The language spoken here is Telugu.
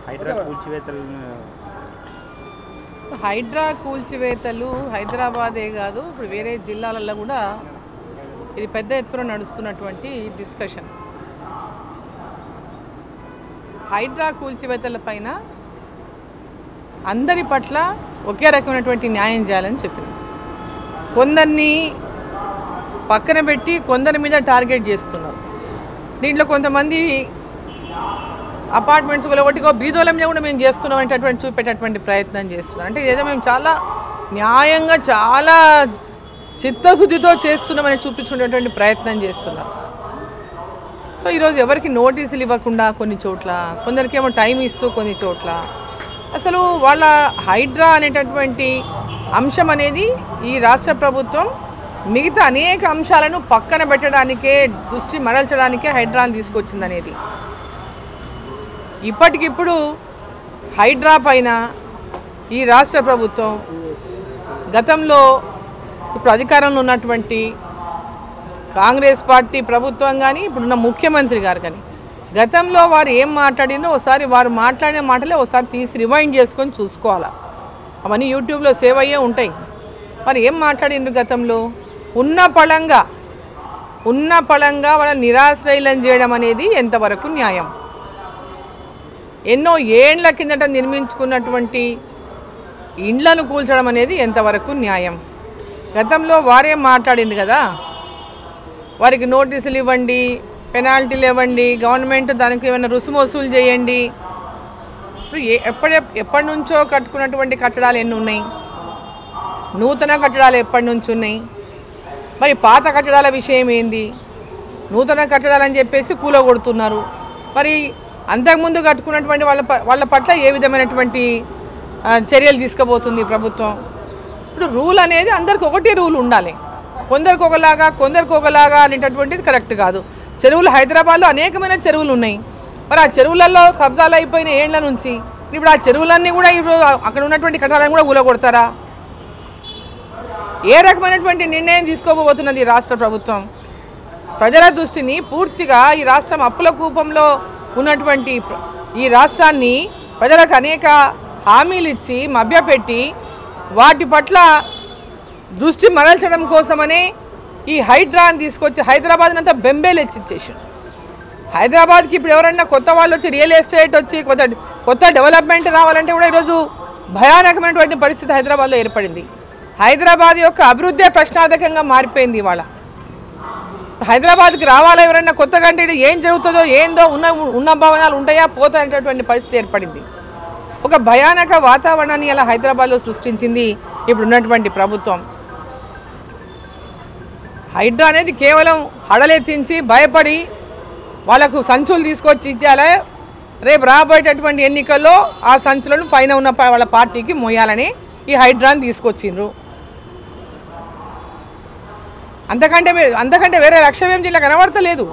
హైడ్రా కూల్చివేతలు హైదరాబాదే కాదు, ఇప్పుడు వేరే జిల్లాలలో కూడా ఇది పెద్ద ఎత్తున నడుస్తున్నటువంటి డిస్కషన్. హైడ్రా కూల్చివేతల పైన అందరి పట్ల ఒకే రకమైనటువంటి న్యాయం చేయాలని చెప్పింది. కొందరిని పక్కన పెట్టి కొందరి మీద టార్గెట్ చేస్తున్నారు. దీంట్లో కొంతమంది అపార్ట్మెంట్స్ ఒకటికో బీదోలం మీద కూడా మేము చేస్తున్నాం అనేటటువంటి చూపేటటువంటి ప్రయత్నం చేస్తున్నారు. అంటే ఏదో మేము చాలా న్యాయంగా చాలా చిత్తశుద్ధితో చేస్తున్నామని చూపించుకునేటువంటి ప్రయత్నం చేస్తున్నారు. సో ఈరోజు ఎవరికి నోటీసులు ఇవ్వకుండా కొన్ని చోట్ల, కొందరికేమో టైం ఇస్తూ కొన్ని చోట్ల, అసలు వాళ్ళ హైడ్రా అనేటటువంటి అంశం అనేది ఈ రాష్ట్ర ప్రభుత్వం మిగతా అనేక అంశాలను పక్కన పెట్టడానికే, దృష్టి మరల్చడానికే హైడ్రాని తీసుకొచ్చింది అనేది. ఇప్పటికిప్పుడు హైడ్రా పైన ఈ రాష్ట్ర ప్రభుత్వం గతంలో ఇప్పుడు అధికారంలో ఉన్నటువంటి కాంగ్రెస్ పార్టీ ప్రభుత్వం కానీ ఇప్పుడున్న ముఖ్యమంత్రి గారు కానీ గతంలో వారు ఏం మాట్లాడినో ఒకసారి వారు మాట్లాడిన మాటలే ఒకసారి తీసి రివైండ్ చేసుకొని చూసుకోవాలి. అవన్నీ యూట్యూబ్లో సేవ్ అయ్యే ఉంటాయి. మరి ఏం మాట్లాడిండ్రు గతంలో? ఉన్న పళంగా వాళ్ళ నిరాశ్రయులను చేయడం అనేది ఎంతవరకు న్యాయం? ఎన్నో ఏండ్ల కిందట నిర్మించుకున్నటువంటి ఇండ్లను కూల్చడం అనేది ఎంతవరకు న్యాయం? గతంలో వారేం మాట్లాడింది కదా, వారికి నోటీసులు ఇవ్వండి, పెనాల్టీలు ఇవ్వండి, గవర్నమెంట్ దానికి ఏమైనా రుసుము వసూలు చేయండి. ఎప్పటి నుంచో కట్టుకున్నటువంటి కట్టడాలు ఎన్ని ఉన్నాయి? నూతన కట్టడాలు ఎప్పటి నుంచి ఉన్నాయి? మరి పాత కట్టడాల విషయం ఏంది? నూతన కట్టడాలని చెప్పేసి కూలగొడుతున్నారు. మరి అంతకుముందు కట్టుకున్నటువంటి వాళ్ళ పట్ల ఏ విధమైనటువంటి చర్యలు తీసుకుపోతుంది ప్రభుత్వం? ఇప్పుడు రూల్ అనేది అందరికి ఒకటే రూల్ ఉండాలి. కొందరికి ఒకలాగా అనేటటువంటిది కరెక్ట్ కాదు. చెరువులు హైదరాబాద్లో అనేకమైన చెరువులు ఉన్నాయి. మరి ఆ చెరువులలో కబ్జాలు అయిపోయిన ఏండ్ల నుంచి ఇప్పుడు ఆ చెరువులన్నీ కూడా ఇప్పుడు అక్కడ ఉన్నటువంటి కట్టడాలను కూడా కూలగొడతారా? ఏ రకమైనటువంటి నిర్ణయం తీసుకోబోతున్నది రాష్ట్ర ప్రభుత్వం? ప్రజల దృష్టిని పూర్తిగా ఈ రాష్ట్రం అప్పుల కూపంలో ఉన్నటువంటి ఈ రాష్ట్రాన్ని ప్రజలకు అనేక హామీలు ఇచ్చి మభ్యపెట్టి వాటి పట్ల దృష్టి మరల్చడం కోసమనే ఈ హైడ్రాని తీసుకొచ్చి హైదరాబాద్ని అంతా బెంబేలెచ్చిచ్చేసాడు. హైదరాబాద్కి ఇప్పుడు ఎవరన్నా కొత్త వాళ్ళు వచ్చి రియల్ ఎస్టేట్ వచ్చి కొత్త డెవలప్మెంట్ రావాలంటే కూడా ఈరోజు భయానకమైనటువంటి పరిస్థితి హైదరాబాద్లో ఏర్పడింది. హైదరాబాద్ యొక్క అభివృద్ధి ప్రశ్నార్థకంగా మారిపోయింది. ఇవాళ హైదరాబాద్కి రావాలా ఎవరైనా కొత్తగా అంటే ఏం జరుగుతుందో ఏందో ఉన్న భవనాలు ఉంటాయా పోతాయనేటటువంటి పరిస్థితి ఏర్పడింది. ఒక భయానక వాతావరణాన్ని ఇలా హైదరాబాద్లో సృష్టించింది ఇప్పుడు ఉన్నటువంటి ప్రభుత్వం. హైడ్రా అనేది కేవలం హడలెత్తించి భయపడి వాళ్ళకు సంచులు తీసుకొచ్చి ఇచ్చేయాలి, రేపు రాబోయేటటువంటి ఎన్నికల్లో ఆ సంచులను పైన ఉన్న వాళ్ళ పార్టీకి మోయాలని ఈ హైడ్రాని తీసుకొచ్చిండ్రు. అంతకంటే వేరే లక్ష్యం ఏం జిల్లా కనబడతలేదు.